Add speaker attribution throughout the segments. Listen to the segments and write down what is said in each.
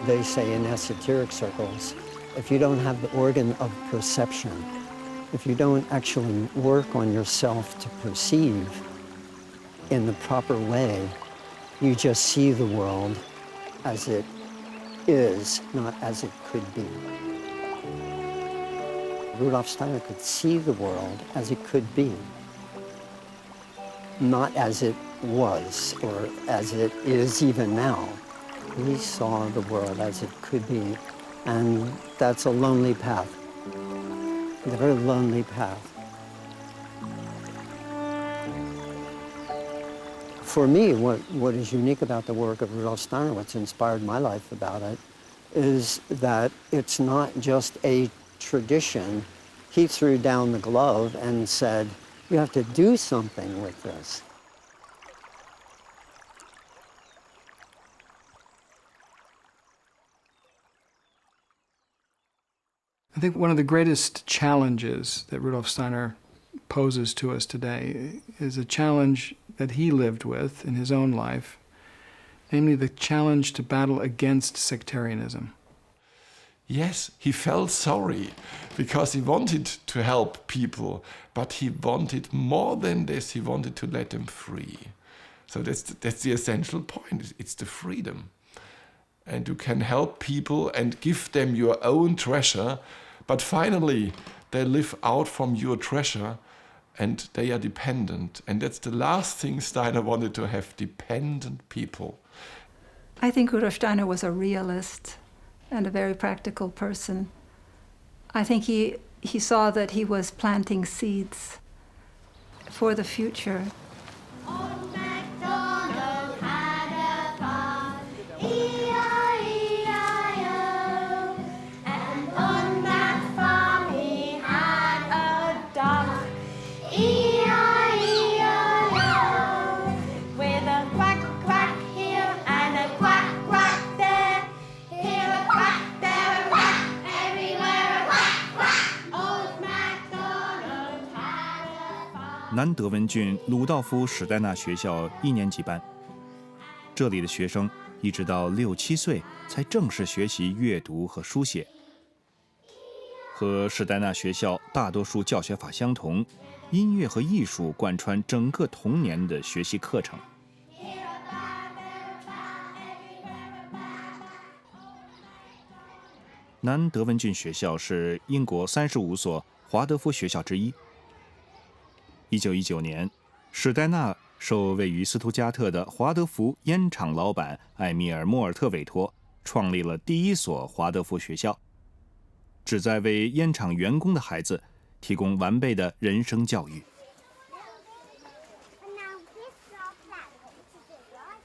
Speaker 1: they say in esoteric circles, if you don't have the organ of perception, if you don't actually work on yourself to perceive in the proper way, you just see the world as it is, not as it could be. Rudolf Steiner could see the world as it could be, not as it was or as it is even now. He saw the world as it could be, and that's a lonely path. It's a very lonely path. For me, what is unique about the work of Rudolf Steiner, what's inspired my life about it, is that it's not just a tradition. He threw down the glove and said, you have to do something with this.
Speaker 2: I think one of the greatest challenges that Rudolf Steiner poses to us today is a challenge that he lived with in his own life, namely the challenge to battle against sectarianism.
Speaker 3: Yes, he felt sorry because he wanted to help people, but he wanted more than this. He wanted to let them free. So that's the essential point. It's the freedom. And you can help people and give them your own treasure, but finally they live out from your treasure and they are dependent. And that's the last thing Steiner wanted to have, dependent people.
Speaker 4: I think Rudolf Steiner was a realist and a very practical person. I think he saw that he was planting seeds for the future.
Speaker 5: Old MacDonald had a farm, E-I-E-I-O. And on that farm he had a dog, E-I-E-I-O. With a quack quack here and a quack quack there. Here a quack, there a quack, everywhere a quack quack. Old MacDonald had a farm.
Speaker 6: 南德文郡鲁道夫史代纳学校1年级班，这里的学生一直到6、7岁才正式学习阅读和书写。和史代纳学校大多数教学法相同，音乐和艺术贯穿整个童年的学习课程。南德文郡学校是英国35所华德福学校之一。1919年，史代纳受位于斯图加特的华德福烟厂老板艾米尔·莫尔特委托，创立了第一所华德福学校，旨在为烟厂员工的孩子提供完备的人生教育。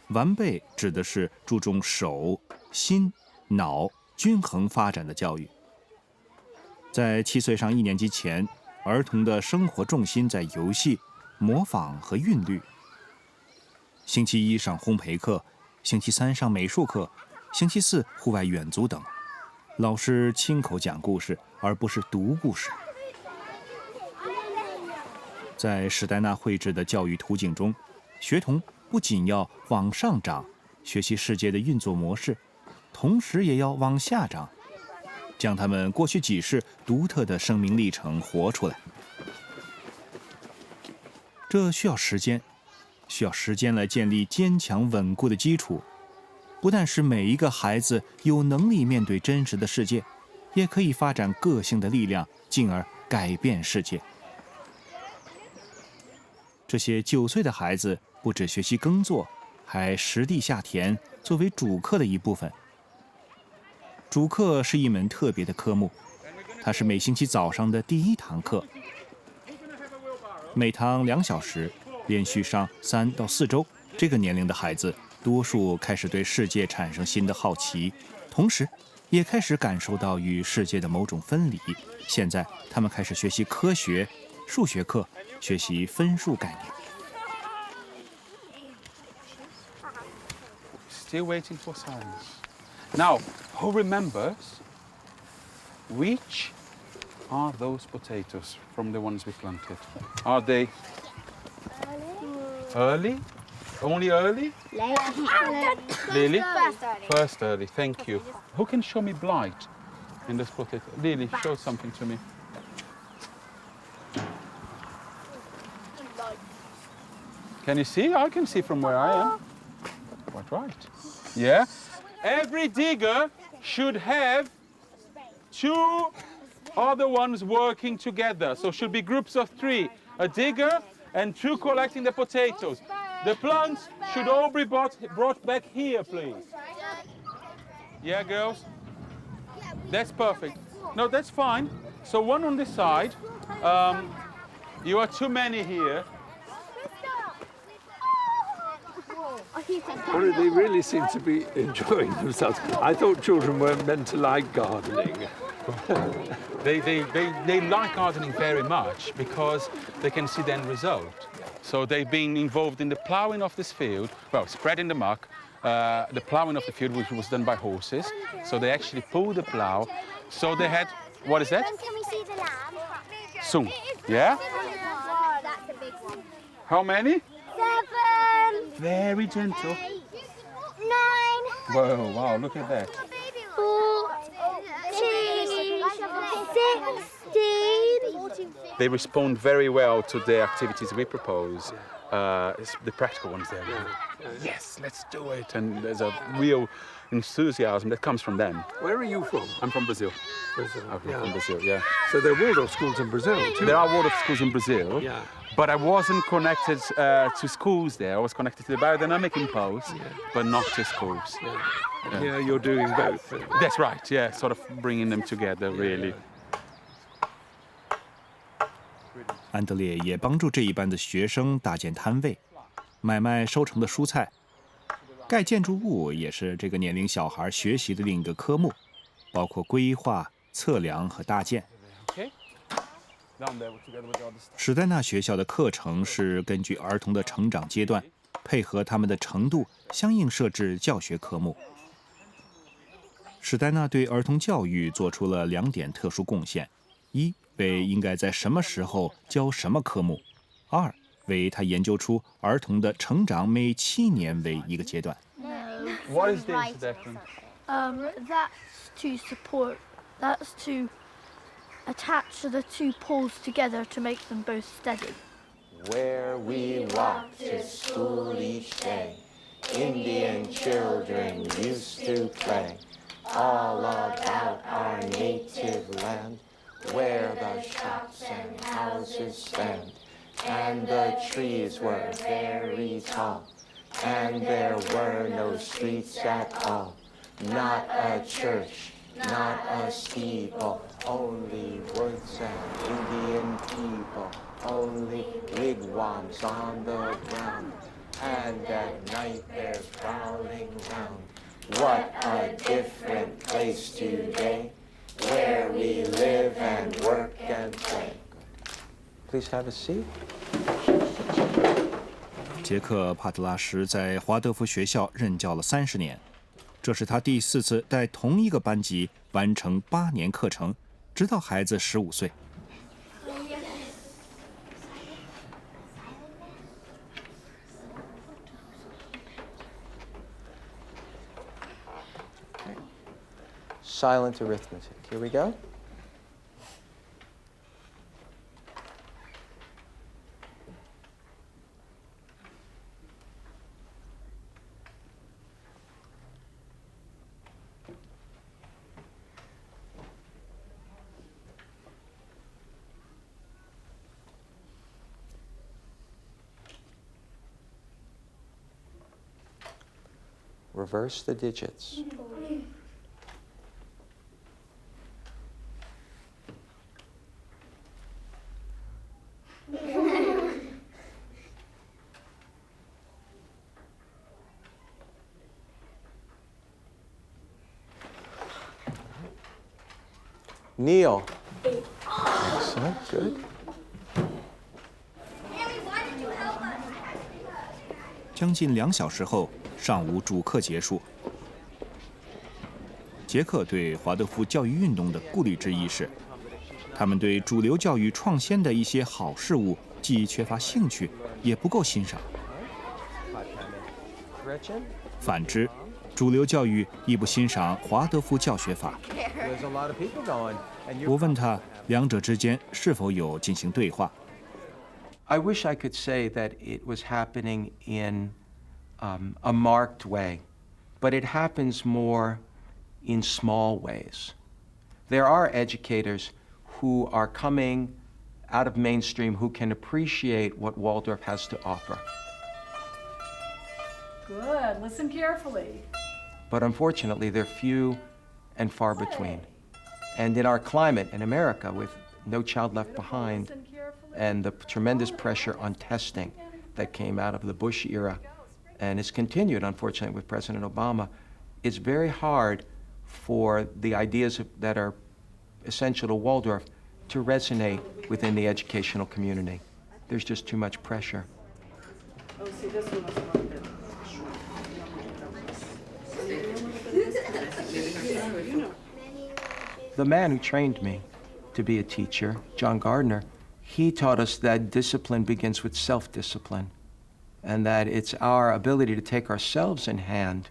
Speaker 6: 完备指的是注重手、心、脑均衡发展的教育。在7岁上1年级前，儿童的生活重心在游戏、模仿和韵律。星期1上烘焙课，星期3上美术课，星期4户外远足等。老师亲口讲故事，而不是读故事。在史代纳绘制的教育图景中，学童不仅要往上长，学习世界的运作模式，同时也要往下长，将他们过去几世独特的生命历程活出来。这需要时间，需要时间来建立坚强稳固的基础，不但使每一个孩子有能力面对真实的世界，也可以发展个性的力量，进而改变世界。这些9岁的孩子不只学习耕作，还实地下田，作为主课的一部分。主课是一门特别的科目，它是每星期早上的第1堂课，每堂2小时，连续上3到4周。这个年龄的孩子，多数开始对世界产生新的好奇，同时也开始感受到与世界的某种分离。现在，他们开始学习科学、数学课，学习分数概念。
Speaker 7: Still waiting for silence. Now, who remembers which are those potatoes from the ones we planted? Are they early Only early? Lily?
Speaker 5: First early.
Speaker 7: First early, thank you. Who can show me blight in this potato? Lily, show something to me. Can you see? I can see from where I am. Quite right. Yeah? Every digger should have 2 other ones working together. So should be groups of 3. A digger and 2 collecting the potatoes. The plants should all be brought back here, please. Yeah, girls? That's perfect. No, that's fine. So 1 on this side. You are too many here.
Speaker 8: Well, they really seem to be enjoying themselves. I thought children weren't meant to like gardening.
Speaker 7: They like gardening very much because they can see the end result. So they've been involved in the ploughing of this field, well, spreading the muck, the ploughing of the field, which was done by horses. So they actually pulled the plough. So they had, what is that?
Speaker 5: Can we see the lamb?
Speaker 7: Soon. Yeah?
Speaker 5: Wow, that's a big one.
Speaker 7: How many?
Speaker 5: 7.
Speaker 7: Very gentle.
Speaker 5: 9.
Speaker 7: Whoa, wow, look at that.
Speaker 5: 16.
Speaker 7: They respond very well to the activities we propose. It's the practical ones there. Yes, let's do it. And there's a real enthusiasm that comes from them.
Speaker 8: Where are you from?
Speaker 7: I'm from Brazil.
Speaker 8: Brazil.
Speaker 7: I'm from Brazil, yeah.
Speaker 8: So there are Waldorf schools in Brazil too.
Speaker 7: There are Waldorf schools in Brazil,
Speaker 8: Yeah.
Speaker 7: but I wasn't connected to schools there. I was connected to the biodynamic impulse, but not to schools.
Speaker 8: Here you're doing both.
Speaker 7: That's right, yeah, sort of bringing them together, really.
Speaker 6: 安德烈也帮助这一班的学生搭建摊位，买卖收成的蔬菜。盖建筑物也是这个年龄小孩学习的另一个科目，包括规划、测量和搭建。史代纳学校的课程是根据儿童的成长阶段，配合他们的程度，相应设置教学科目。史代纳对儿童教育做出了2点特殊贡献：一，为应该在什么时候教什么科目；二，为他研究出儿童的成长每7年为一个阶段。
Speaker 7: What is this difference?
Speaker 9: That's to support. That's to attach the 2 poles together to make them both steady.
Speaker 10: Where we walked to school each day, Indian children used to play, all about our native land, where the shops and houses stand, and the trees were very tall, and there were no streets at all, not a church, not a steeple, only woods and Indian people, only wigwams on the ground, and at night they're prowling round. What a different place today, where we live and work and play. Please have a seat.
Speaker 6: 杰克·帕特拉什在华德福学校任教了30年，这是他第4次带同一个班级完成8年课程，直到孩子15岁。
Speaker 10: Silent arithmetic. Here we go. Reverse the digits. Neil. Excellent, good.
Speaker 6: 将近2小时后，上午主课结束。杰克对华德福教育运动的顾虑之一是，他们对主流教育创新的一些好事物既缺乏兴趣，也不够欣赏。反之，主流教育亦不欣赏华德福教学法。我问他，两者之间是否有进行对话？
Speaker 10: I wish I could say that it was happening in a marked way, but it happens more in small ways. There are educators who are coming out of mainstream who can appreciate what Waldorf has to offer.
Speaker 11: Good. Listen carefully.
Speaker 10: But unfortunately, they're few and far between. And in our climate in America, with No Child Left Behind and the tremendous pressure on testing that came out of the Bush era and is continued, unfortunately, with President Obama, it's very hard for the ideas that are essential to Waldorf to resonate within the educational community. There's just too much pressure. The man who trained me to be a teacher, John Gardner, he taught us that discipline begins with self-discipline, and that it's our ability to take ourselves in hand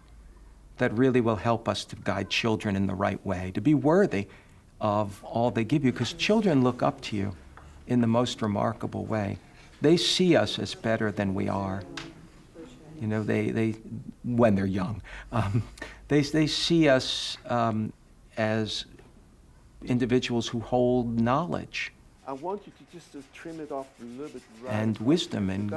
Speaker 10: that really will help us to guide children in the right way, to be worthy of all they give you, because children look up to you in the most remarkable way. They see us as better than we are. You know, they when they're young, they see us as individuals who hold knowledge.
Speaker 8: I want you to just trim it off a little bit right,
Speaker 10: And wisdom and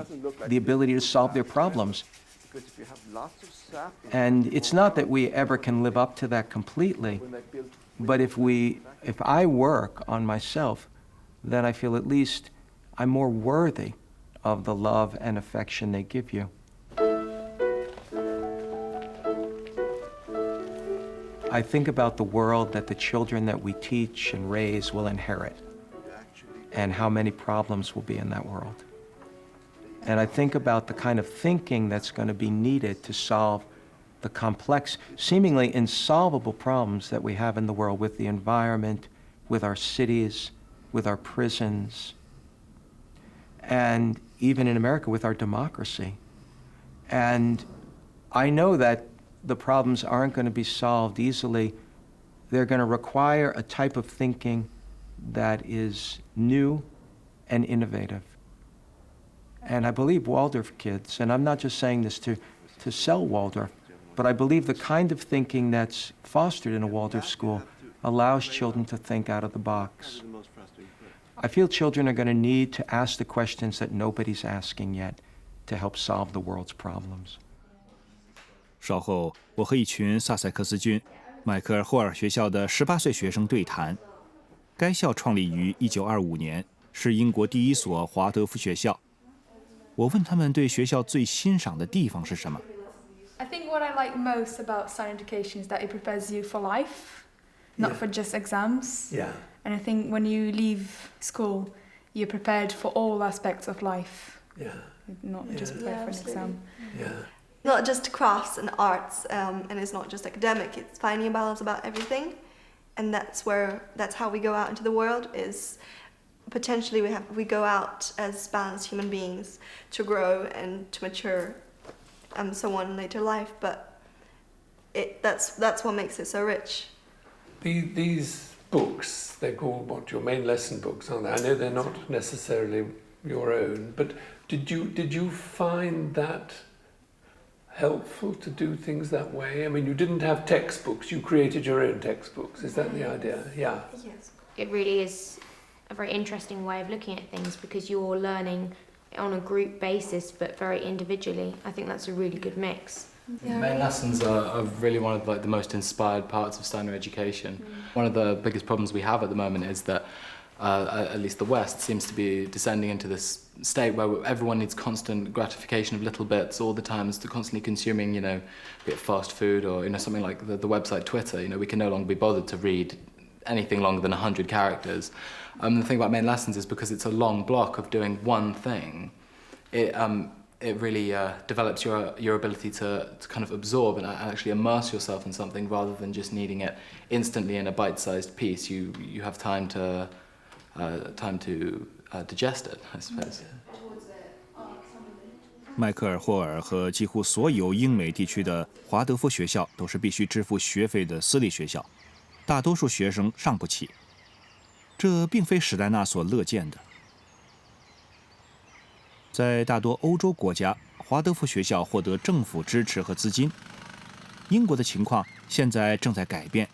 Speaker 10: the ability to solve their problems.
Speaker 8: Because if you have lots of sap,
Speaker 10: And it's not that we ever can live up to that completely, but if I work on myself, then I feel at least I'm more worthy of the love and affection they give you. I think about the world that the children that we teach and raise will inherit, and how many problems will be in that world. And I think about the kind of thinking that's going to be needed to solve the complex, seemingly insolvable problems that we have in the world with the environment, with our cities, with our prisons, and even in America with our democracy. And I know that the problems aren't going to be solved easily. They're going to require a type of thinking that is new and innovative. And I believe Waldorf kids, and I'm not just saying this to sell Waldorf, but I believe the kind of thinking that's fostered in a Waldorf school allows children to think out of the box. I feel children are going to need to ask the questions that nobody's asking yet to help solve the world's problems.
Speaker 6: 稍后，我和一群萨塞克斯郡迈克尔霍尔学校的18岁学生对谈。该校创立于1925年，是英国第一所华德福学校。我问他们对学校最欣赏的地方是什么。
Speaker 11: I think what I like most about Steiner education is that it prepares you for life, not for just exams.
Speaker 8: yeah.
Speaker 11: And I think when you leave school, you're prepared for all aspects of life,
Speaker 8: Yeah.
Speaker 11: not just prepared for an exam.
Speaker 8: Yeah.
Speaker 12: Not just crafts and arts, and it's not just academic. It's finding a balance about everything, and that's how we go out into the world. Is potentially we go out as balanced human beings to grow and to mature, and so on in later life. But that's what makes it so rich.
Speaker 8: These books, they're called your main lesson books, aren't they? I know they're not necessarily your own, but did you find that helpful to do things that way? I mean, you didn't have textbooks, you created your own textbooks. Is that the idea? Yeah.
Speaker 12: Yes.
Speaker 5: It really is a very interesting way of looking at things because you're learning on a group basis but very individually. I think that's a really good mix.
Speaker 12: Yeah.
Speaker 13: Main lessons are really one of the most inspired parts of Steiner education. One of the biggest problems we have at the moment is that at least the West seems to be descending into this state where everyone needs constant gratification of little bits all the time, is constantly consuming, be it fast food or something like the website Twitter. We can no longer be bothered to read anything longer than 100 characters. The thing about main lessons is because it's a long block of doing one thing, it really develops your ability to kind of absorb and actually immerse yourself in something rather than just needing it instantly in a bite-sized piece. You have time to digest it, I suppose.
Speaker 6: 迈克尔霍尔和几乎所有英美地区的华德福学校都是必须支付学费的私立学校，大多数学生上不起。这并非史代纳所乐见的。在大多欧洲国家，华德福学校获得政府支持和资金。英国的情况现在正在改变，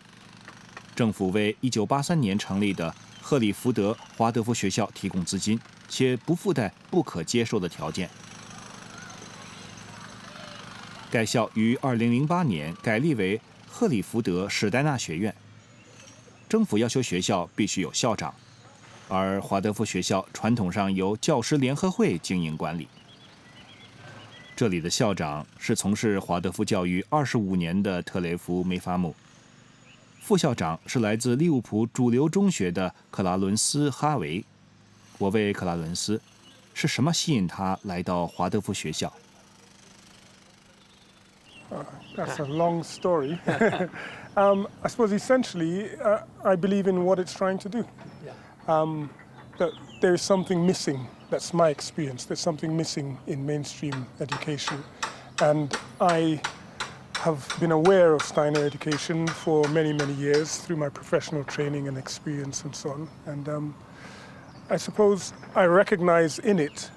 Speaker 6: 政府为1983年成立的赫里福德华德福学校提供资金，且不附带不可接受的条件。该校于2008年改立为赫里福德史代纳学院。政府要求学校必须有校长，而华德福学校传统上由教师联合会经营管理。这里的校长是从事华德福教育25年的特雷弗·梅法姆，副校长是来自利物浦主流中学的克拉伦斯·哈维。我问克拉伦斯，是什么吸引他来到华德福学校
Speaker 14: ？That's a long story. I suppose essentially, I believe in what it's trying to do. That there is something missing. That's my experience. There's something missing in mainstream education. And I have been aware of Steiner education for many, many years through my professional training and experience and so on. And I suppose I recognize in it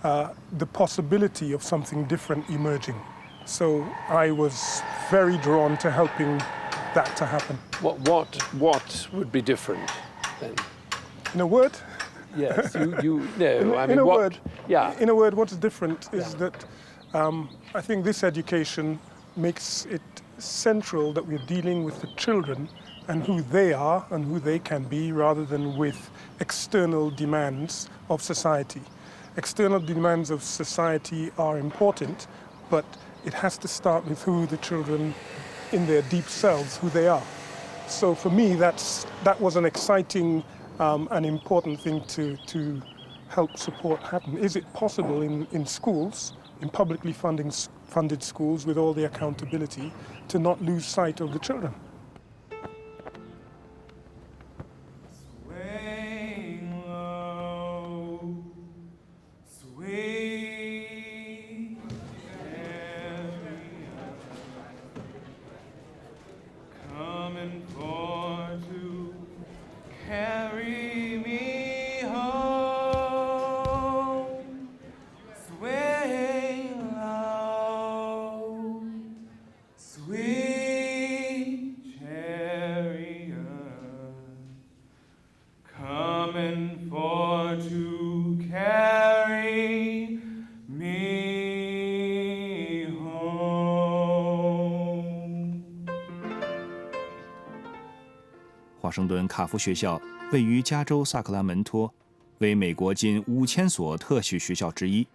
Speaker 14: the possibility of something different emerging. So I was very drawn to helping that to happen.
Speaker 8: What would be different then?
Speaker 14: In a word?
Speaker 8: Yes, you know. I mean,
Speaker 14: in a
Speaker 8: what?
Speaker 14: word,
Speaker 8: Yeah.
Speaker 14: In a word, what's different is that I think this education makes it central that we're dealing with the children and who they are and who they can be, rather than with external demands of society. External demands of society are important, but it has to start with who the children in their deep selves, who they are. So for me, that was an exciting and important thing to help support happen. Is it possible in schools, in publicly funded schools with all the accountability, to not lose sight of the children?
Speaker 6: 华盛顿卡夫学校位于加州萨克拉门托，为美国近5000所特许学校之一。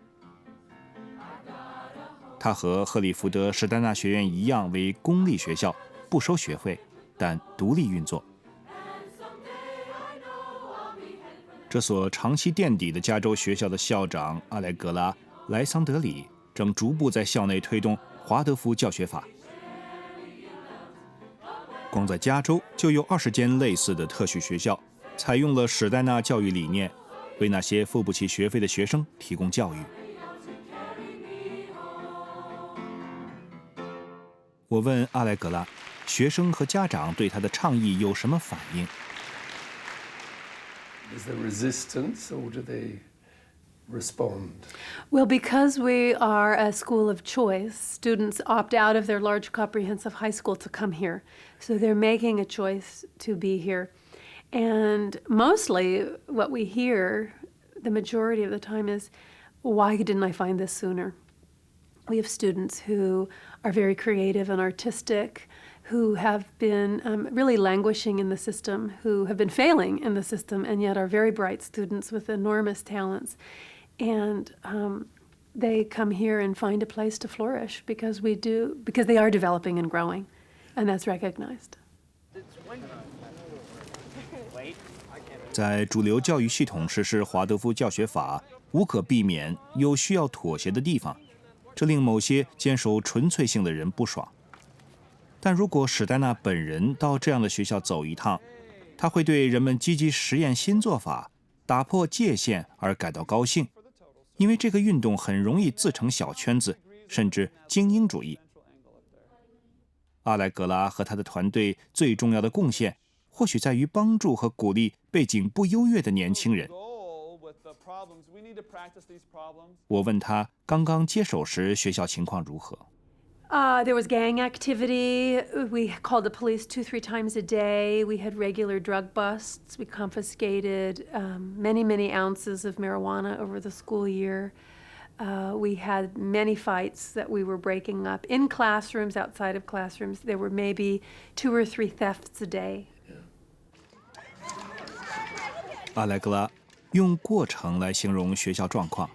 Speaker 6: 它和赫里福德史代纳学院一样为公立学校，不收学费，但独立运作。这所长期垫底的加州学校的校长阿莱格拉·莱桑德里正逐步在校内推动华德福教学法。光在加州就有20间类似的特许学校，采用了史代纳教育理念，为那些付不起学费的学生提供教育。我问阿莱格拉，学生和家长对他的倡议有什么反应？
Speaker 8: Is there resistance, or do they respond?
Speaker 15: Well, because we are a school of choice, students opt out of their large comprehensive high school to come here. So they're making a choice to be here. And mostly what we hear, the majority of the time, is, why didn't I find this sooner? We have students who are very creative and artistic, who have been really languishing in the system, who have been failing in the system, and yet are very bright students with enormous talents. And they come here and find a place to flourish because they are developing and growing, and that's recognized.
Speaker 6: 在主流教育系统实施华德福教学法，无可避免有需要妥协的地方，这令某些坚守纯粹性的人不爽。但如果史代纳本人到这样的学校走一趟，他会对人们积极实验新做法、打破界限而感到高兴。因为这个运动很容易自成小圈子，甚至精英主义。阿莱格拉和他的团队最重要的贡献，或许在于帮助和鼓励背景不优越的年轻人。我问他刚刚接手时学校情况如何。
Speaker 15: There was gang activity. We called the police 2-3 times a day. We had regular drug busts. We confiscated many ounces of marijuana over the school year. We had many fights that we were breaking up in classrooms, outside of classrooms. There were maybe 2 or 3 thefts a day.
Speaker 6: 阿莱格拉用过程来形容学校状况。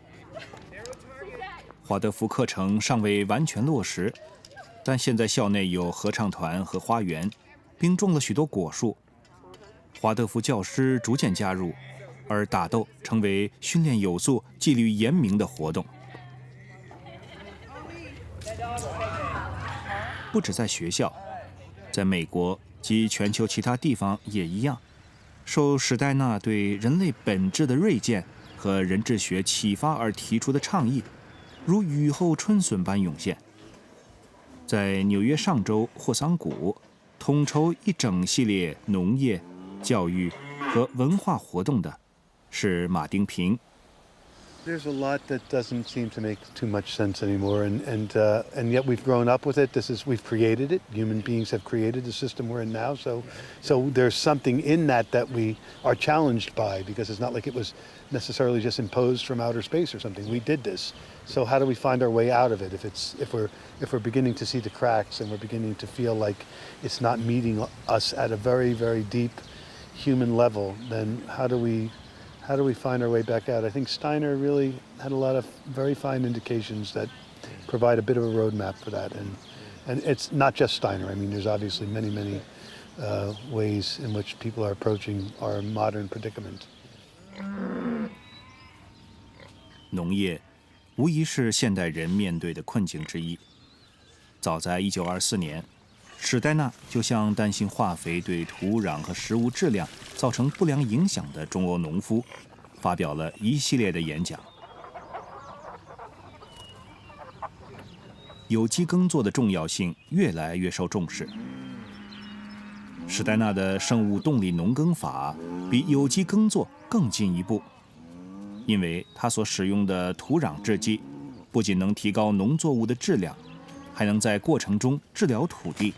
Speaker 6: 华德福课程尚未完全落实，但现在校内有合唱团和花园，并种了许多果树。华德福教师逐渐加入，而打斗成为训练有素、纪律严明的活动。不止在学校，在美国及全球其他地方也一样，受史代纳对人类本质的锐见和人智学启发而提出的倡议，如雨后春笋般涌现。在纽约上州霍桑谷，统筹一整系列农业、教育和文化活动的是马丁平。
Speaker 16: There's a lot that doesn't seem to make too much sense anymore, and yet we've grown up with it. We've created it. Human beings have created the system we're in now. So there's something in that we are challenged by, because it's not like it was necessarily just imposed from outer space or something. We did this. So how do we find our way out of it? If we're beginning to see the cracks and we're beginning to feel like it's not meeting us at a very, very deep human level, then how do we find our way back out? I think Steiner really had a lot of very fine indications that provide a bit of a roadmap for that. And it's not just Steiner. I mean, there's obviously many ways in which people are approaching our modern predicament.
Speaker 6: 农业无疑是现代人面对的困境之一。早在1924年，史代纳就向担心化肥对土壤和食物质量造成不良影响的中欧农夫发表了一系列的演讲。有机耕作的重要性越来越受重视。史代纳的生物动力农耕法比有机耕作更进一步，因为他所使用的土壤制剂不仅能提高农作物的质量，还能在过程中治疗土地。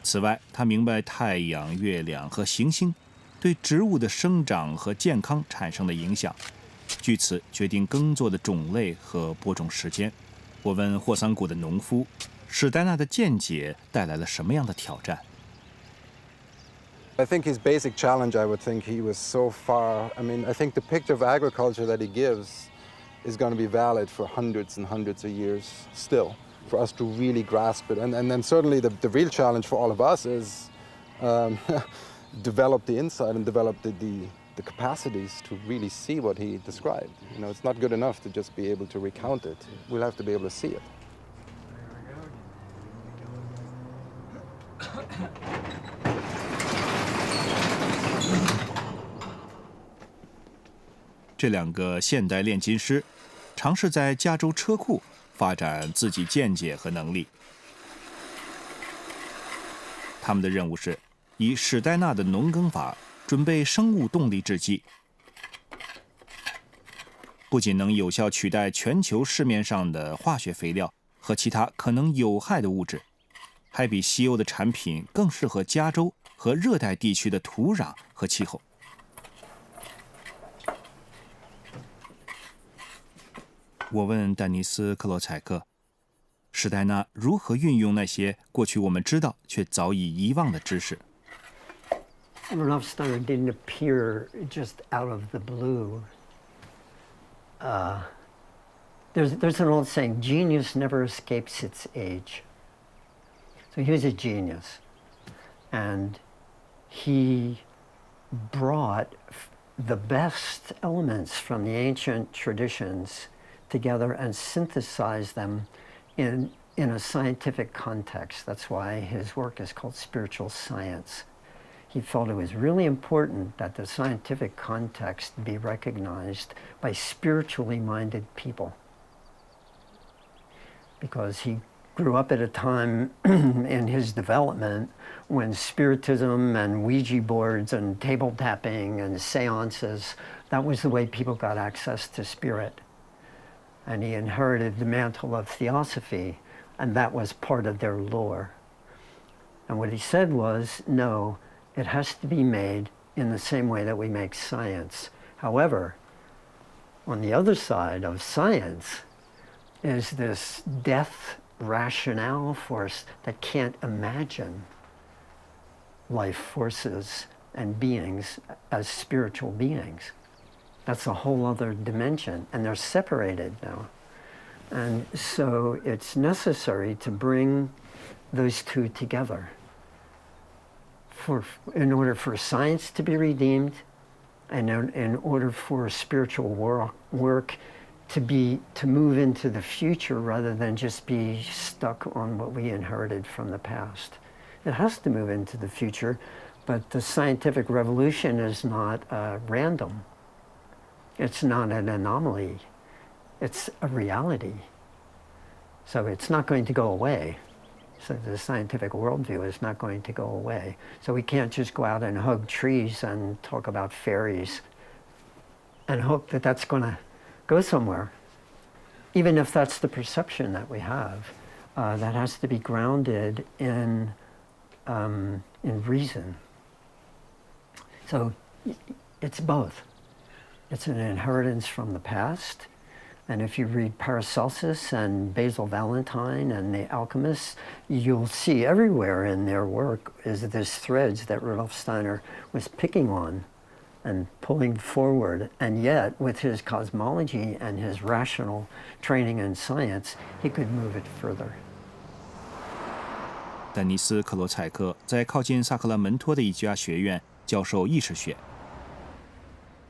Speaker 6: 此外，他明白太阳、月亮和行星对植物的生长和健康产生的影响，据此决定耕作的种类和播种时间。我问霍桑谷的农夫，史代纳的见解带来了什么样的挑战？
Speaker 17: I think his basic challenge, I would think he was so far, I mean, I think the picture of agriculture that he gives is going to be valid for hundreds and hundreds of years still, for us to really grasp it. And then certainly the real challenge for all of us is develop the insight and develop the capacities to really see what he described. You know, it's not good enough to just be able to recount it. We'll have to be able to see it. 这两个现代炼金师尝试在加州车库发展自己见解和能力。他们的任务是以史代纳的农耕法准备生物动力制剂，不仅能有效取代全球市面上的化学肥料和其他可能有害的物质，还比西欧的产品更适合加州和热带地区的土壤和气候。我问丹尼斯·克罗采克，史代纳如何运用那些过去我们知道却早已遗忘的知识。
Speaker 1: Rudolf Steiner didn't appear just out of the blue. There's an old saying, genius never escapes its age. So he was a genius. And he brought the best elements from the ancient traditions together and synthesized them in a scientific context. That's why his work is called spiritual science. he felt it was really important that the scientific context be recognized by spiritually minded people. Because he grew up at a time in his development when spiritism and Ouija boards and table tapping and seances, that was the way people got access to spirit. And he inherited the mantle of theosophy, and that was part of their lore. And what he said was, no, it has to be made in the same way that we make science. However, on the other side of science is this death rationale force that can't imagine life forces and beings as spiritual beings. That's a whole other dimension, and they're separated now. And so it's necessary to bring those two together in order for science to be redeemed, and in order for spiritual work to move into the future rather than just be stuck on what we inherited from the past. It has to move into the future, but the scientific revolution is not random. It's not an anomaly. It's a reality. So it's not going to go away. So the scientific worldview is not going to go away. So we can't just go out and hug trees and talk about fairies and hope that that's going to go somewhere. Even if that's the perception that we have, that has to be grounded in reason. So it's both. It's an inheritance from the past. And if you read Paracelsus and Basil Valentine and the alchemists, you'll see everywhere in their work is this threads that Rudolf Steiner was picking on and pulling forward. And yet, with his cosmology and his rational training in science, he could move it further.
Speaker 6: 丹尼斯·克罗采克在靠近萨克拉门托的一家学院教授意识学。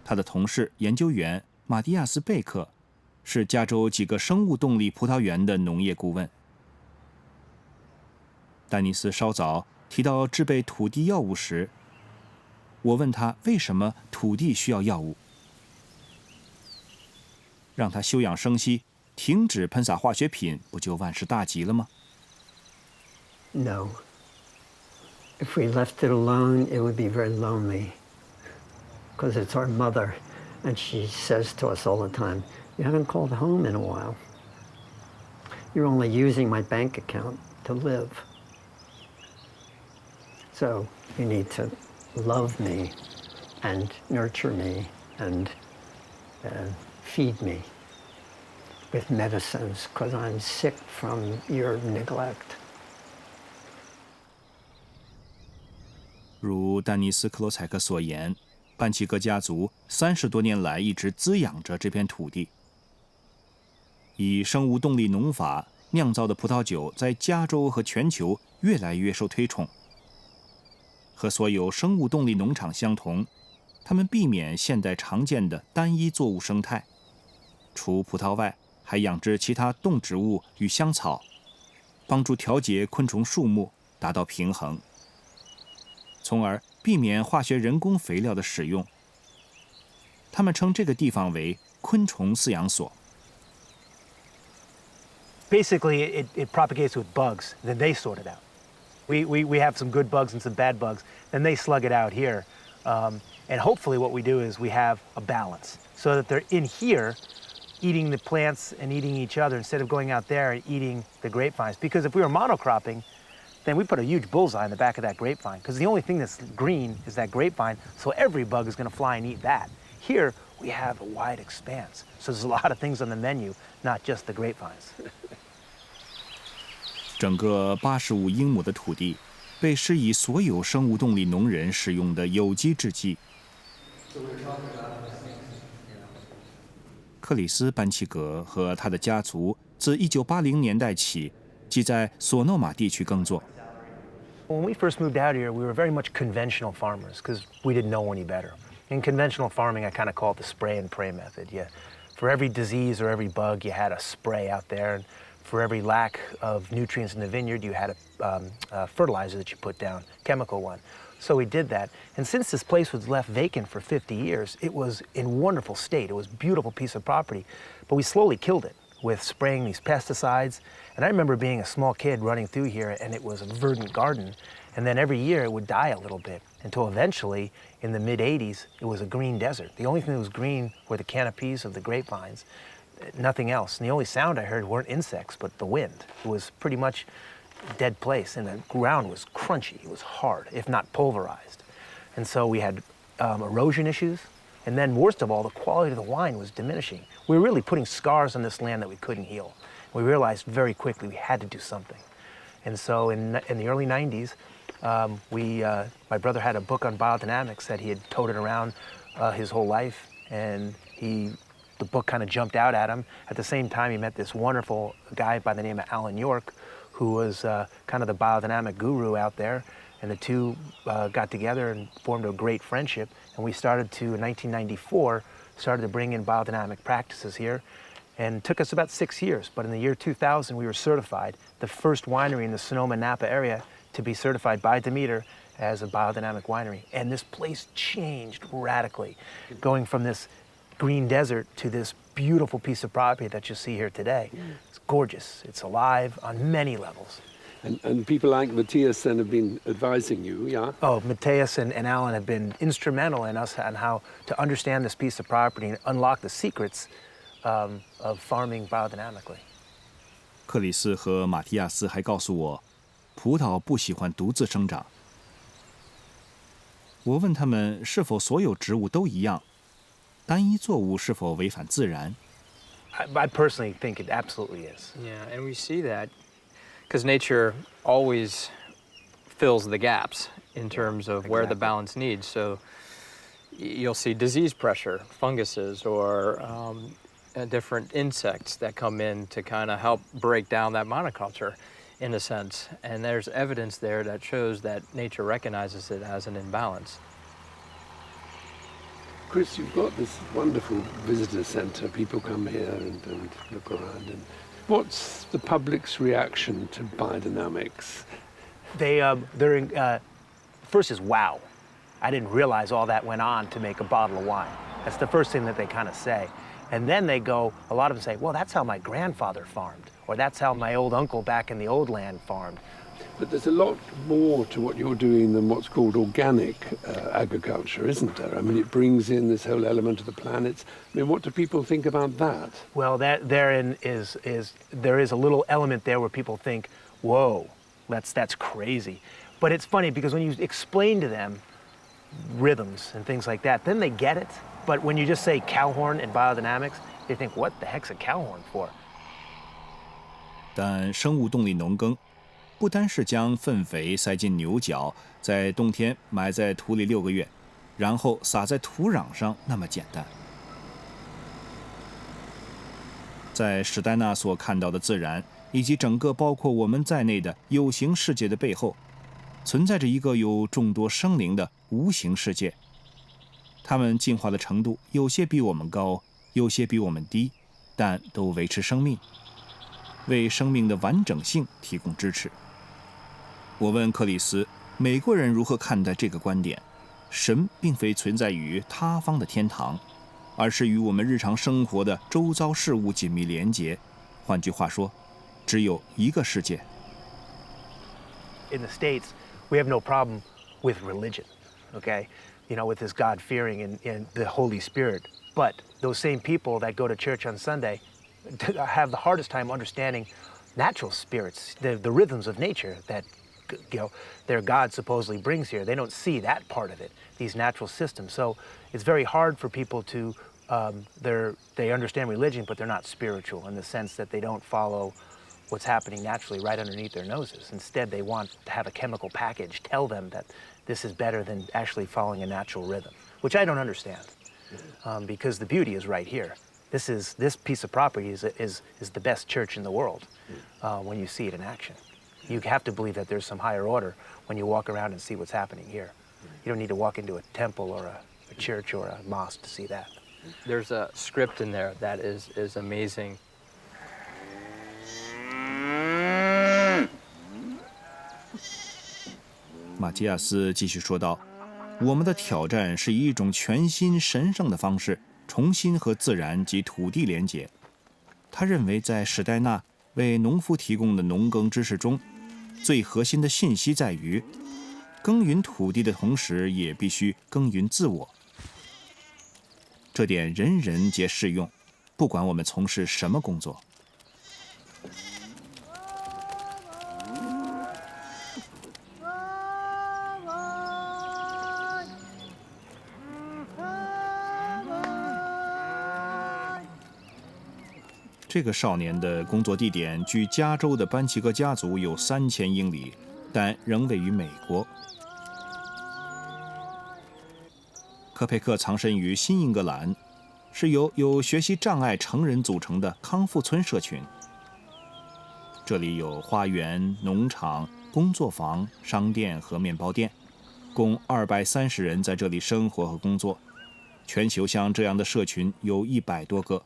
Speaker 6: 他的同事研究员马蒂亚斯·贝克是加州几个生物动力葡萄园的农业顾问。丹尼斯稍早提到制备土地药物时，我问他为什么土地需要药物，让他休养生息，停止喷洒化学品，不就万事大吉了吗？
Speaker 1: No. If we left it alone, it would be very lonely. Because it's our mother, and she says to us all the time, you haven't called home in a while. You're only using my bank account to live. So you need to love me and nurture me and feed me with medicines because I'm sick from your neglect.
Speaker 6: 如丹尼斯·克罗采克所言，班奇格家族30多年来一直滋养着这片土地。以生物动力农法酿造的葡萄酒在加州和全球越来越受推崇。和所有生物动力农场相同，他们避免现代常见的单一作物生态，除葡萄外，还养殖其他动植物与香草，帮助调节昆虫数目，达到平衡，从而避免化学人工肥料的使用。他们称这个地方为昆虫饲养所。
Speaker 18: Basically, it propagates with bugs, then they sort it out. We have some good bugs and some bad bugs, then they slug it out here. And hopefully what we do is we have a balance so that they're in here eating the plants and eating each other instead of going out there and eating the grapevines. Because if we were monocropping, then we put a huge bullseye in the back of that grapevine because the only thing that's green is that grapevine, so every bug is going to fly and eat that. Here, we have a wide expanse, so there's a lot of things on the menu, not just the grapevines.
Speaker 6: 整个85英亩的土地被施以所有生物动力农人使用的有机制剂。克里斯·班奇格和他的家族自1980年代起即在索诺玛地区耕作。
Speaker 18: When we first moved out here, we were very much conventional farmers because we didn't know any better. In conventional farming, I kind of call it the spray and pray method. For every disease or every bug, you had a spray out there. And for every lack of nutrients in the vineyard, you had a fertilizer that you put down, chemical one. So we did that. And since this place was left vacant for 50 years, it was in wonderful state. It was a beautiful piece of property. But we slowly killed it with spraying these pesticides. And I remember being a small kid running through here, and it was a verdant garden. And then every year it would die a little bit until eventually, in the mid-'80s, it was a green desert. The only thing that was green were the canopies of the grapevines, nothing else. And the only sound I heard weren't insects, but the wind. It was pretty much a dead place, and the ground was crunchy. It was hard, if not pulverized. And so we had erosion issues. And then worst of all, the quality of the wine was diminishing. We were really putting scars on this land that we couldn't heal. We realized very quickly we had to do something. And so in the early 90s, my brother had a book on biodynamics that he had toted around his whole life, and the book kind of jumped out at him. At the same time, he met this wonderful guy by the name of Alan York, who was kind of the biodynamic guru out there, and the two got together and formed a great friendship, and we started to, in 1994, started to bring in biodynamic practices here, and it took us about 6 years, but in the year 2000, we were certified, the first winery in the Sonoma-Napa area to be certified by Demeter as a biodynamic winery. And this place changed radically, going from this green desert to this beautiful piece of property that you see here today. It's gorgeous. It's alive on many levels.
Speaker 8: And people like Matthias then have been advising you, yeah?
Speaker 18: Oh, Matthias and Alan have been instrumental in us on how to understand this piece of property and unlock the secrets of farming biodynamically.
Speaker 6: 克里斯和马提亚斯还告诉我，葡萄不喜欢独自生长。我问他们是否所有植物都一样，单一作物是否违反自然？
Speaker 18: I personally think it absolutely is.
Speaker 19: Yeah, and we see that because nature always fills the gaps in terms of where the balance needs. So you'll see disease pressure, funguses, or different insects that come in to kind of help break down that monoculture in a sense. And there's evidence there that shows that nature recognizes it as an imbalance.
Speaker 8: Chris, you've got this wonderful visitor centre. People come here and look around. And what's the public's reaction to biodynamics?
Speaker 18: First is wow. I didn't realize all that went on to make a bottle of wine. That's the first thing that they kind of say. And then they go, a lot of them say, well, that's how my grandfather farmed, or that's how my old uncle back in the old land farmed.
Speaker 8: But there's a lot more to what you're doing than what's called organic agriculture, isn't there? I mean, it brings in this whole element of the planet. I mean, what do people think about that?
Speaker 18: Well, there is a little element there where people think, whoa, that's crazy. But it's funny because when you explain to them rhythms and things like that, then they get it. But when you just say cow horn and biodynamics, they think, what the heck's a cow horn for?
Speaker 6: 但生物动力农耕不单是将粪肥塞进牛角，在冬天埋在土里6个月，然后撒在土壤上那么简单。在史黛纳所看到的自然，以及整个包括我们在内的有形世界的背后，存在着一个有众多生灵的无形世界。它们进化的程度有些比我们高，有些比我们低，但都维持生命，为生命的完整性提供支持。我问克里斯，美国人如何看待这个观点？神并非存在于他方的天堂，而是与我们日常生活的周遭事物紧密连结。换句话说，只有一个世界。
Speaker 18: In the States, we have no problem with religion, okay? You know, with this God-fearing and the Holy Spirit. But those same people that go to church on Sunday have the hardest time understanding natural spirits, the rhythms of nature that, you know, their God supposedly brings here. They don't see that part of it, these natural systems. So it's very hard for people to, they understand religion, but they're not spiritual in the sense that they don't follow what's happening naturally right underneath their noses. Instead, they want to have a chemical package tell them that this is better than actually following a natural rhythm, which I don't understand, because the beauty is right here. This piece of property is the best church in the world when you see it in action. You have to believe that there's some higher order when you walk around and see what's happening here. You don't need to walk into a temple or a church or a mosque to see that.
Speaker 19: There's a script in there that is amazing.
Speaker 6: 马基亚斯继续说道，我们的挑战是以一种全新神圣的方式重新和自然及土地连结。他认为在史代纳为农夫提供的农耕知识中，最核心的信息在于耕耘土地的同时也必须耕耘自我。这点人人皆适用，不管我们从事什么工作。这个少年的工作地点距加州的班奇格家族有3000英里，但仍位于美国。科佩克藏身于新英格兰，是由有学习障碍成人组成的康复村社群。这里有花园、农场、工作坊、商店和面包店，共230人在这里生活和工作。全球像这样的社群有100多个。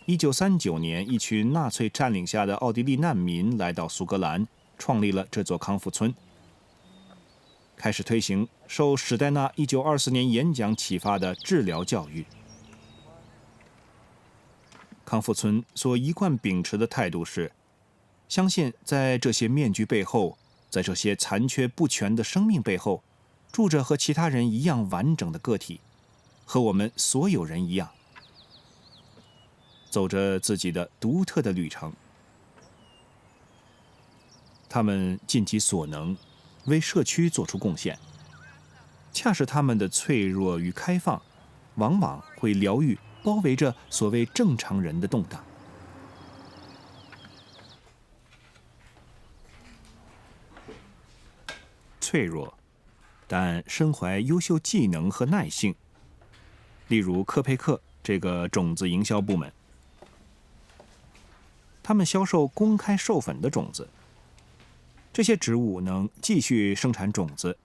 Speaker 6: 1939年，一群纳粹占领下的奥地利难民来到苏格兰，创立了这座康复村，开始推行受史代纳1924年演讲启发的治疗教育。康复村所一贯秉持的态度是，相信在这些面具背后，在这些残缺不全的生命背后，住着和其他人一样完整的个体，和我们所有人一样，走着自己的独特的旅程。他们尽己所能，为社区做出贡献。恰是他们的脆弱与开放，往往会疗愈包围着所谓正常人的动荡。脆弱，但身怀优秀技能和耐性。例如科佩克这个种子营销部门，他们销售公开授粉的种子，这些植物能继续生产种子，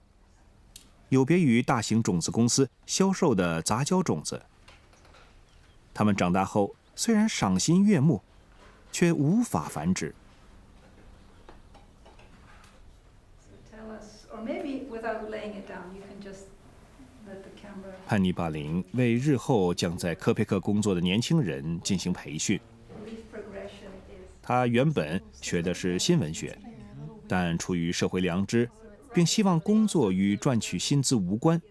Speaker 6: 有别于大型种子公司销售的杂交种子。它们长大后虽然赏心悦目，却无法繁殖。潘妮·巴林为日后将在科佩克工作的年轻人进行培训。他原本学的是新闻学，但出于社会良知，并希望工作与赚取薪资无关，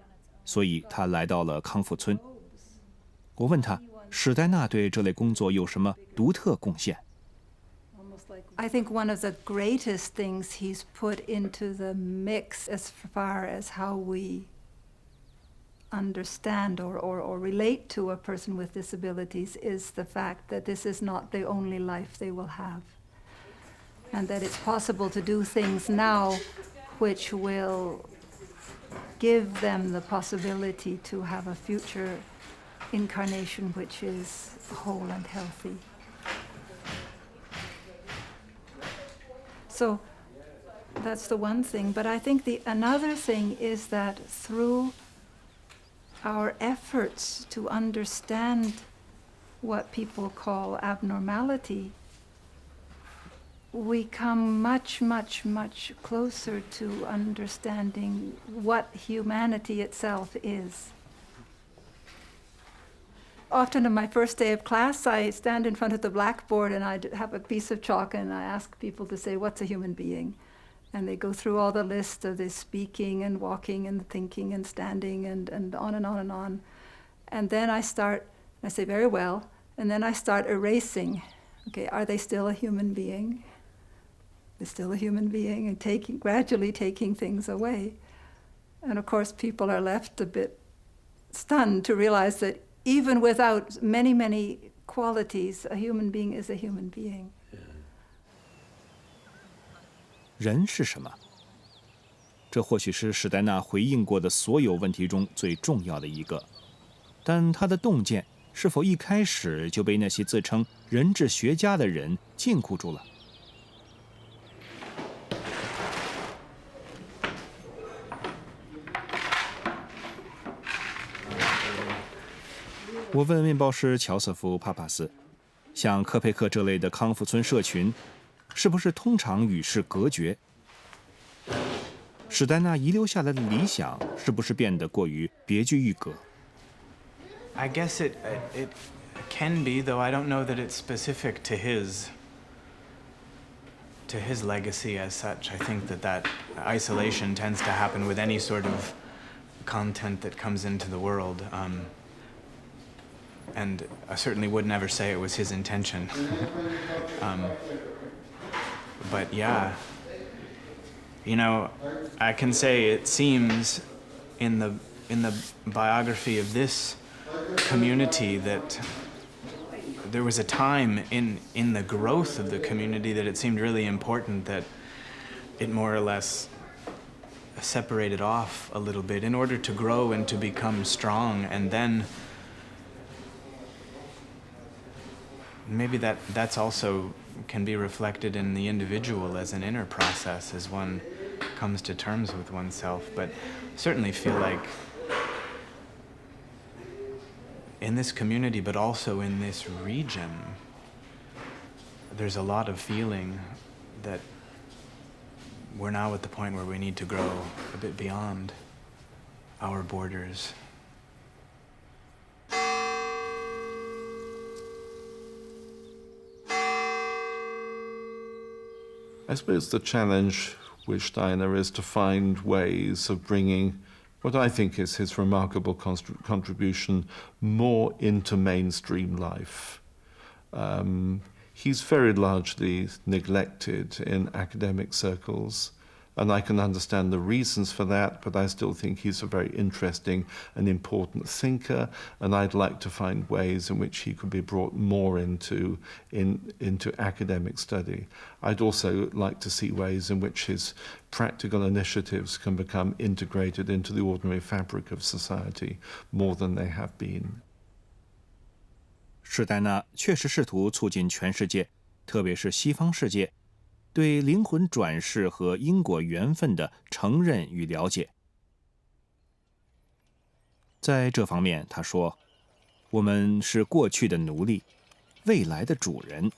Speaker 6: 所以他来到了康复村。我问他，史代纳对这类工作有什么独特贡献？
Speaker 4: I think one of the greatest things he's put into the mix as far as how we understand or relate to a person with disabilities is the fact that this is not the only life they will have, and that it's possible to do things now which will give them the possibility to have a future incarnation which is whole and healthy. So that's the one thing. But I think another thing is that through our efforts to understand what people call abnormality, we come much, much, much closer to understanding what humanity itself is. Often on my first day of class, I stand in front of the blackboard and I have a piece of chalk and I ask people to say, what's a human being? And they go through all the list of this speaking and walking and thinking and standing and on and on and on. And then I say, very well, and then I start erasing. Okay, are they still a human being? They're still a human being, and gradually taking things away. And of course, people are left a bit stunned to realize that even without many, many qualities, a human being is a human being.
Speaker 6: 人是什么？这或许是史代纳回应过的所有问题中最重要的一个，但他的洞见是否一开始就被那些自称人质学家的人禁锢住了？我问面包师乔瑟夫·帕帕斯，像科佩克这类的康复村社群，是不是通常与世隔绝？史黛纳遗留下来的理想是不是变得过于别具一格？
Speaker 20: I guess it can be, though I don't know that it's specific to his legacy as such. I think that isolation tends to happen with any sort of content that comes into the world. And I certainly would never say it was his intention. But yeah, you know, I can say it seems in the biography of this community that there was a time in the growth of the community that it seemed really important that it more or less separated off a little bit in order to grow and to become strong, and then maybe that's also can be reflected in the individual as an inner process as one comes to terms with oneself. But I certainly feel like in this community, but also in this region, there's a lot of feeling that we're now at the point where we need to grow a bit beyond our borders.
Speaker 3: I suppose the challenge with Steiner is to find ways of bringing what I think is his remarkable contribution more into mainstream life. He's very largely neglected in academic circles, and I can understand the reasons for that, but I still think he's a very interesting and important thinker, and I'd like to find ways in which he could be brought more into academic study. I'd also like to see ways in which his practical initiatives can become integrated into the ordinary fabric of society more than they have been.
Speaker 6: 史黛纳确实试图促进全世界，特别是西方世界，对灵魂转世和因果缘分的承认与了解。在这方面，他说：“我们是过去的奴隶，未来的主人。”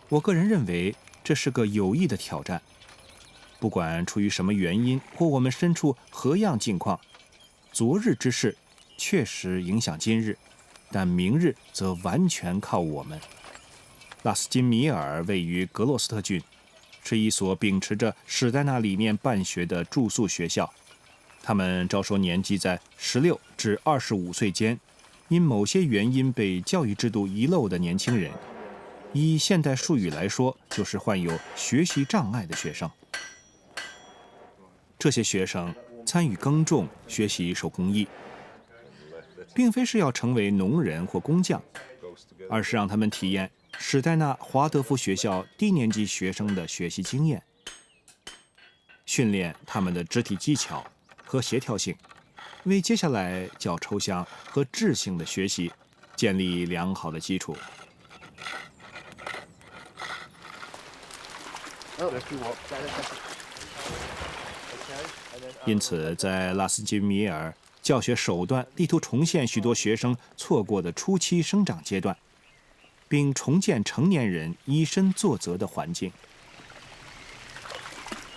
Speaker 6: 我个人认为这是个有益的挑战。不管出于什么原因，或我们身处何样境况，昨日之事确实影响今日，但明日则完全靠我们。拉斯金米尔位于格洛斯特郡，是一所秉持着史黛纳理念办学的住宿学校。他们招收年纪在16至25岁间，因某些原因被教育制度遗漏的年轻人。以现代术语来说，就是患有学习障碍的学生。这些学生参与耕种、学习手工艺，并非是要成为农人或工匠，而是让他们体验史黛纳华德福学校低年级学生的学习经验，训练他们的肢体技巧和协调性，为接下来较抽象和质性的学习建立良好的基础。因此，在拉斯金米尔，教学手段力图重现许多学生错过的初期生长阶段，并重建成年人以身作则的环境。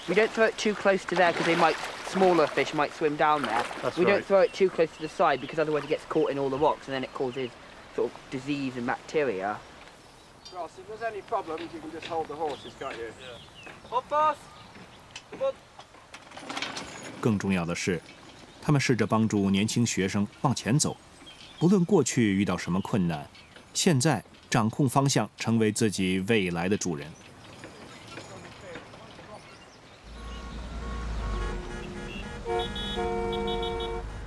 Speaker 21: We don't throw it too close to there because smaller fish might swim down there. We don't throw it too close to the side because otherwise it gets caught in all the rocks and then it causes sort of disease and bacteria.
Speaker 22: Ross, if there's any problems, you can just hold the horses, can't you? Hold fast.
Speaker 6: 更重要的是，他们试着帮助年轻学生往前走，不论过去遇到什么困难，现在掌控方向，成为自己未来的主人。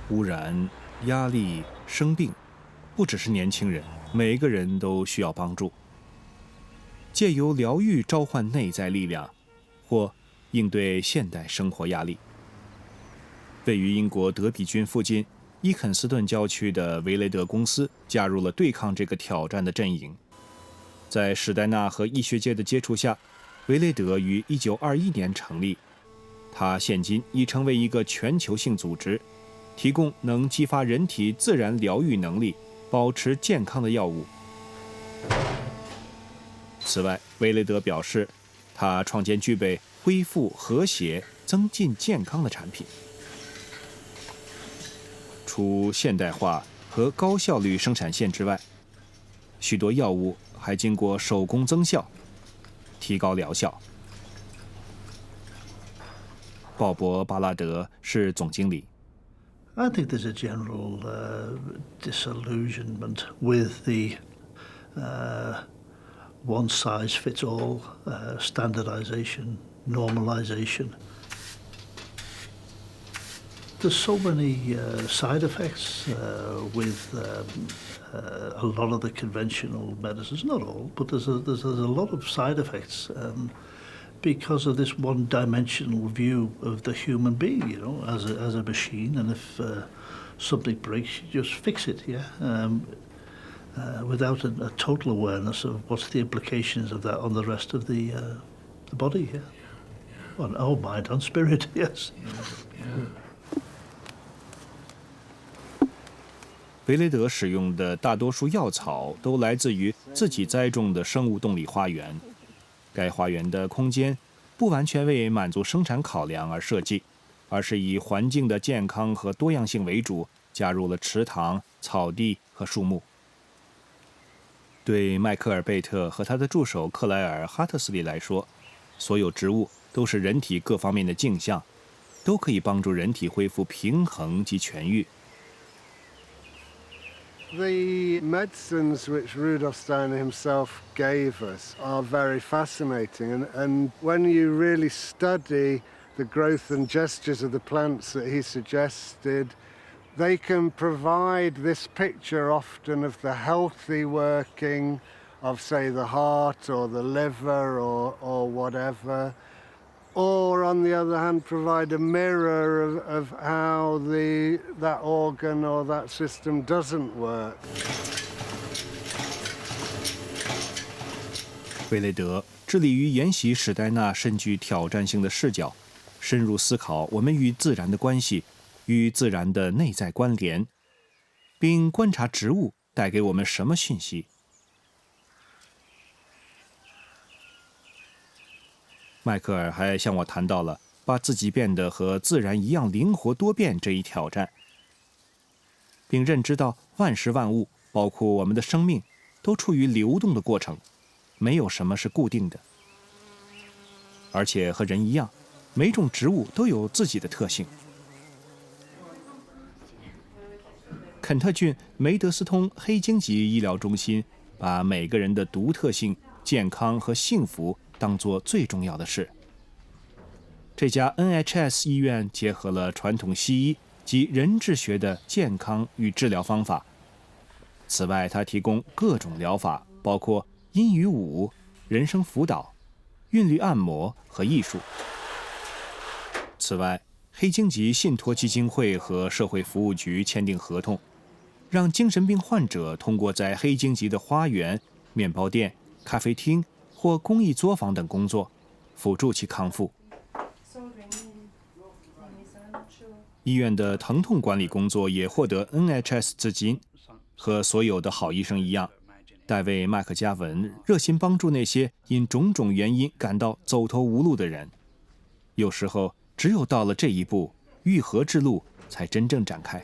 Speaker 6: 污染、压力、生病，不只是年轻人，每个人都需要帮助。借由疗愈召唤内在力量，或应对现代生活压力。位于英国德比郡附近伊肯斯顿郊区的维雷德公司加入了对抗这个挑战的阵营。在史黛纳和医学界的接触下，维雷德于1921年成立。它现今已成为一个全球性组织，提供能激发人体自然疗愈能力、保持健康的药物。此外，维雷德表示，他创建具备恢复、和谐、增进健康的产品。除现代化和高效率生产线之外，许多药物还经过手工增效，提高疗效。鲍勃·巴拉德是总经理。
Speaker 2: I think there's a general disillusionment with the one-size-fits-all standardization, normalization. There's so many side effects with a lot of the conventional medicines. Not all, but there's a lot of side effects because of this one-dimensional view of the human being, you know, as a machine. And if something breaks, you just fix it, yeah. Without a total awareness of what's the implications of that on the rest of the body, yeah. On our mind, on spirit, yes.
Speaker 6: 维雷德使用的大多数药草都来自于自己栽种的生物动力花园。该花园的空间不完全为满足生产考量而设计，而是以环境的健康和多样性为主，加入了池塘、草地和树木。对迈克尔·贝特和他的助手克莱尔·哈特斯利来说，所有植物都是人体各方面的镜像，都可以帮助人体恢复平衡及痊愈。
Speaker 7: The medicines which Rudolf Steiner himself gave us are very fascinating, and when you really study the growth and gestures of the plants that he suggested, they can provide this picture often of the healthy working of, say, the heart or the liver or whatever, or on the other hand provide a mirror of how that organ or that system doesn't work.
Speaker 6: 贝雷德致力于研习史代纳甚具挑战性的视角，深入思考我们与自然的关系，与自然的内在关联，并观察植物带给我们什么讯息。迈克尔还向我谈到了把自己变得和自然一样灵活多变这一挑战，并认知到万事万物，包括我们的生命，都处于流动的过程，没有什么是固定的。而且和人一样，每种植物都有自己的特性。肯特郡梅德斯通黑荆棘医疗中心把每个人的独特性、健康和幸福当作最重要的事。这家 NHS 医院结合了传统西医及人智学的健康与治疗方法。此外，它提供各种疗法，包括音与舞、人生辅导、韵律按摩和艺术。此外，黑荆棘信托基金会和社会服务局签订合同，让精神病患者通过在黑荆棘的花园、面包店、咖啡厅或公益作坊等工作，辅助其康复。医院的疼痛管理工作也获得 NHS 资金。和所有的好医生一样，戴维·麦克加文热心帮助那些因种种原因感到走投无路的人。有时候，只有到了这一步，愈合之路才真正展开。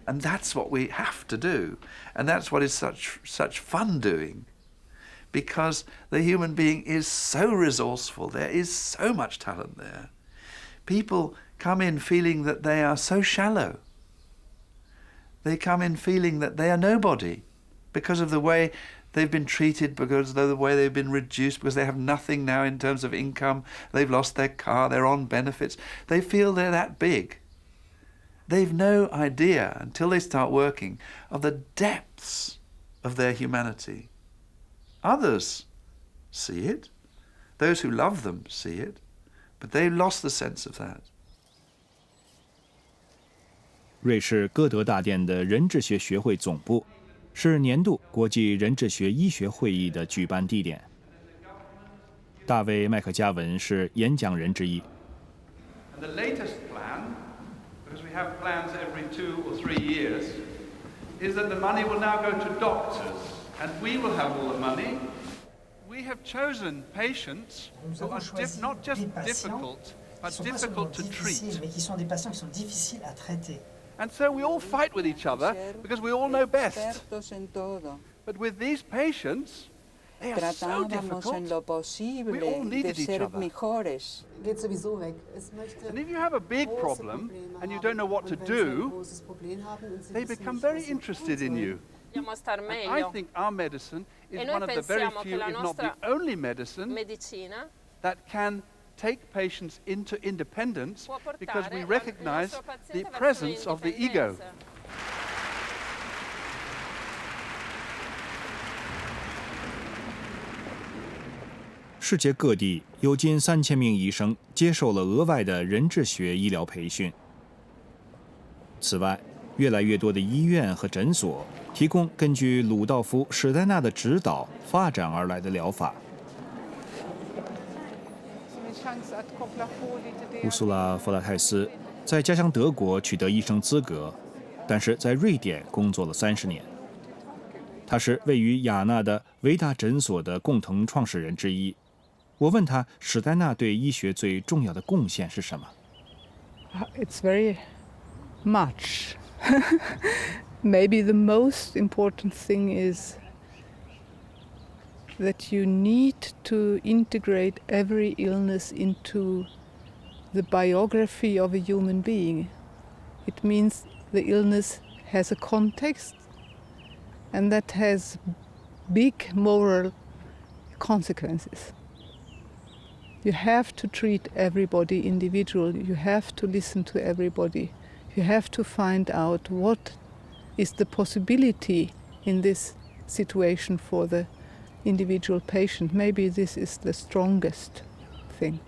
Speaker 23: And that's what we have to do, and that's what is such fun doing, because the human being is so resourceful. There is so much talent there. People come in feeling that they are so shallow. They come in feeling that they are nobody because of the way they've been treated, because of the way they've been reduced, because they have nothing now in terms of income. They've lost their car, they're on benefits. They feel they're that big. They've no idea, until they start working, of the depths of their humanity. Others see it. Those who love them see it. But they've lost the sense of that.
Speaker 6: 瑞士歌德大殿的人智学学会总部是年度国际人智学医学会议的举办地点。大卫·麦克加文是演讲人之一。
Speaker 23: And the latest plan, because we have plans every 2 or 3 years, is that the money will now go to doctors, and we will have all the money. We
Speaker 9: have chosen patients who are not just difficult, but difficult to treat. And so we all fight with each other because we all know best. But with these patients, they are so difficult. We all needed each other. And if you have a big problem and you don't know what to do, they become very interested in you. And I think our medicine is one of the very few, if not the only medicine, that can take patients into independence because we recognize the presence of the ego.
Speaker 6: 世界各地有近3000名医生接受了额外的人智学医疗培训。此外，越来越多的医院和诊所提供根据鲁道夫·史代纳的指导发展而来的疗法。乌苏拉·弗拉泰斯在家乡德国取得医生资格，但是在瑞典工作了30年。他是位于雅纳的维达诊所的共同创始人之一。我问他，史代纳对医学最重要的贡献是什么
Speaker 10: ？It's very much. Maybe the most important thing is that you need to integrate every illness into the biography of a human being. It means the illness has a context and that has big moral consequences. You have to treat everybody individually. You have to listen to everybody. You have to find out what is the possibility in this situation for the individual patient. Maybe this is the strongest thing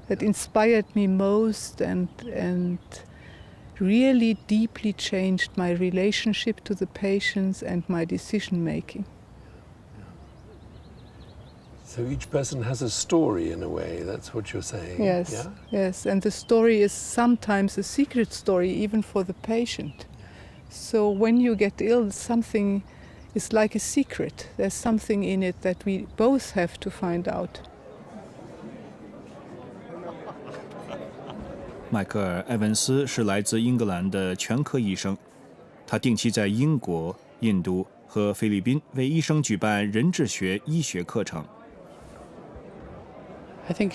Speaker 10: that inspired me most and really deeply changed my relationship to the patients and my decision making.
Speaker 8: So each person has a story in a way, that's what you're saying?
Speaker 10: Yes, yeah? Yes, and the story is sometimes a secret story even for the patient. So when you get ill, something is like a secret. There's something in it that we both have to find out.
Speaker 6: 迈克尔·埃文斯是来自英格兰的全科医生，他定期在英国、印度和菲律宾为医生举办人智学医学课程。
Speaker 16: I think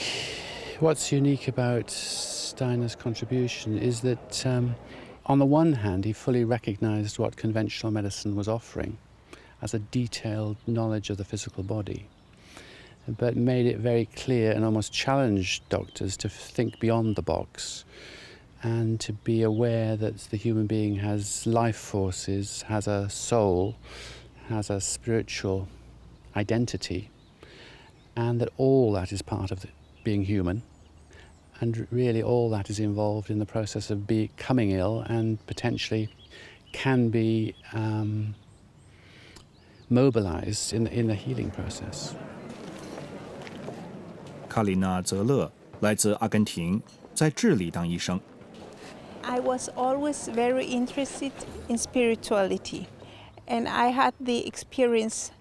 Speaker 16: what's unique about Steiner's contribution is that, on the one hand, he fully recognized what conventional medicine was offering as a detailed knowledge of the physical body, but made it very clear and almost challenged doctors to think beyond the box and to be aware that the human being has life forces, has a soul, has a spiritual identity, and that all that is part of being human, and really all that is involved in the process of becoming ill and potentially can be mobilized in the healing process.
Speaker 6: 卡里娜·泽勒来自阿根廷，在智利当医生。
Speaker 11: I was always very interested in spirituality, and I had the experience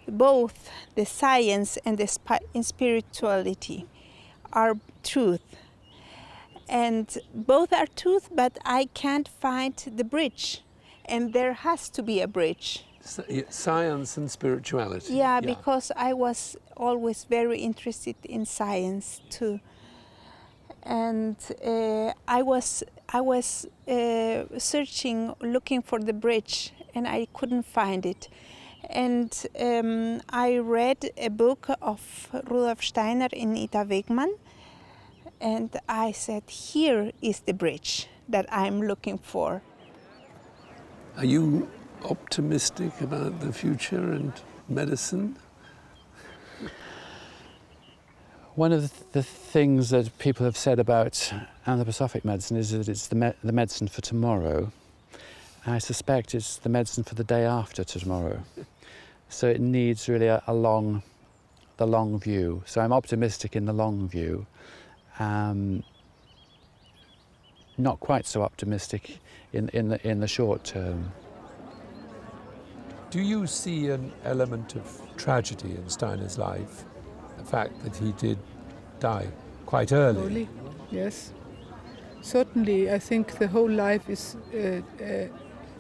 Speaker 11: both the science and the spirituality are truth. And both are truth, but I can't find the bridge. And there has to be a bridge.
Speaker 8: Science and spirituality.
Speaker 11: Yeah, because I was always very interested in science too. And I was searching, looking for the bridge, and I couldn't find it. And I read a book of Rudolf Steiner in Ida Wegmann, and I said, here is the bridge that I'm looking for.
Speaker 8: Are you optimistic about the future and medicine?
Speaker 16: One of the things that people have said about anthroposophic medicine is that it's the medicine for tomorrow. I suspect it's the medicine for the day after tomorrow. So it needs really the long view. So I'm optimistic in the long view. Not quite so optimistic in the short term.
Speaker 5: Do you see an element of tragedy in Steiner's life? The fact that he did die quite early?
Speaker 10: Yes. Certainly, I think the whole life is,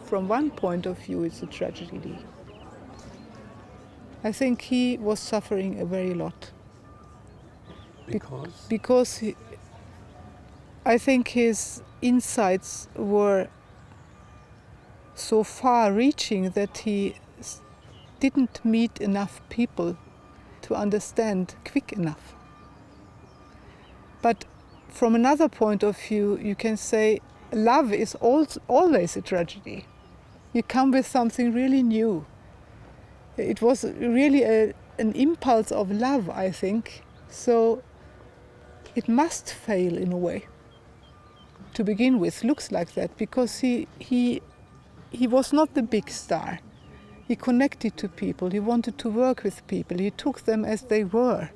Speaker 10: from one point of view, it's a tragedy. I think he was suffering a very lot.
Speaker 5: Because?
Speaker 10: Because I think his insights were so far-reaching that he didn't meet enough people to understand quick enough. But from another point of view, you can say love is always a tragedy. You come with something really new. It was really an impulse of love, I think, so it must fail in a way. To begin with, looks like that, because he was not the big star. He connected to people, he wanted to work with people, he took them as they were.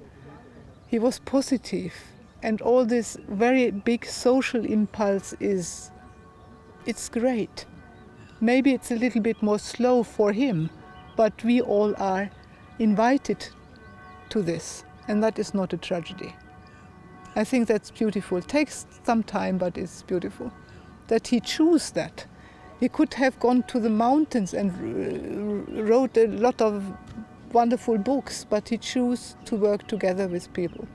Speaker 10: He was positive, and all this very big social impulse it's great. Maybe it's a little bit more slow for him, but we all are invited to this, and that is not a tragedy. I think that's beautiful. It takes some time, but it's beautiful that he chose that. He could have gone to the mountains and wrote a lot of wonderful books, but he chose to work together with people.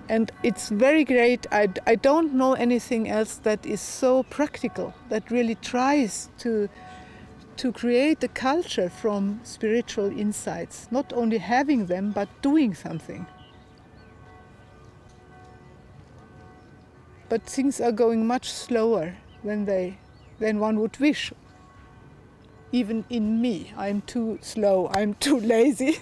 Speaker 10: And it's very great. I don't know anything else that is so practical, that really tries to create a culture from spiritual insights, not only having them, but doing something. But things are going much slower than one would wish. Even in me, I'm too slow, I'm too lazy.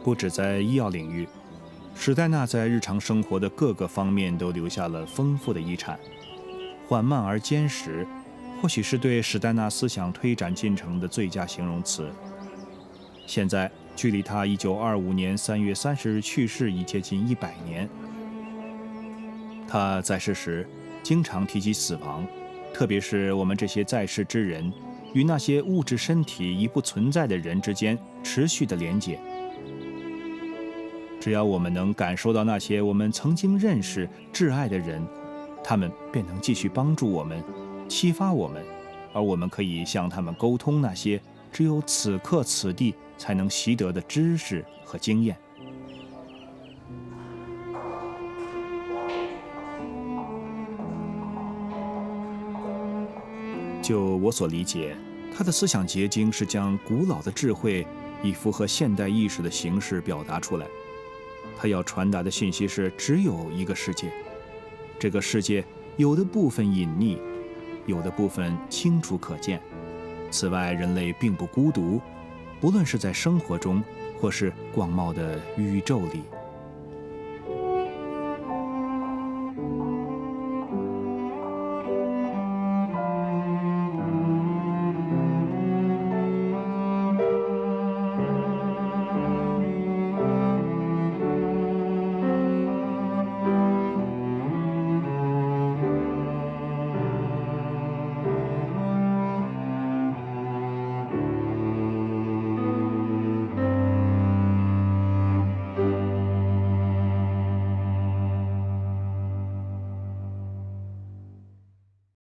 Speaker 6: 不止在医药领域，史代纳在日常生活的各个方面都留下了丰富的遗产。缓慢而坚实，或许是对史代纳思想推展进程的最佳形容词。现在，距离他1925年3月30日去世已接近100年。他在世时经常提及死亡，特别是我们这些在世之人与那些物质身体已不存在的人之间持续的连结。只要我们能感受到那些我们曾经认识、挚爱的人，他们便能继续帮助我们、启发我们，而我们可以向他们沟通那些只有此刻此地才能习得的知识和经验。就我所理解，他的思想结晶是将古老的智慧以符合现代意识的形式表达出来。他要传达的信息是，只有一个世界，这个世界有的部分隐匿，有的部分清楚可见。此外，人类并不孤独，不论是在生活中，或是广袤的宇宙里。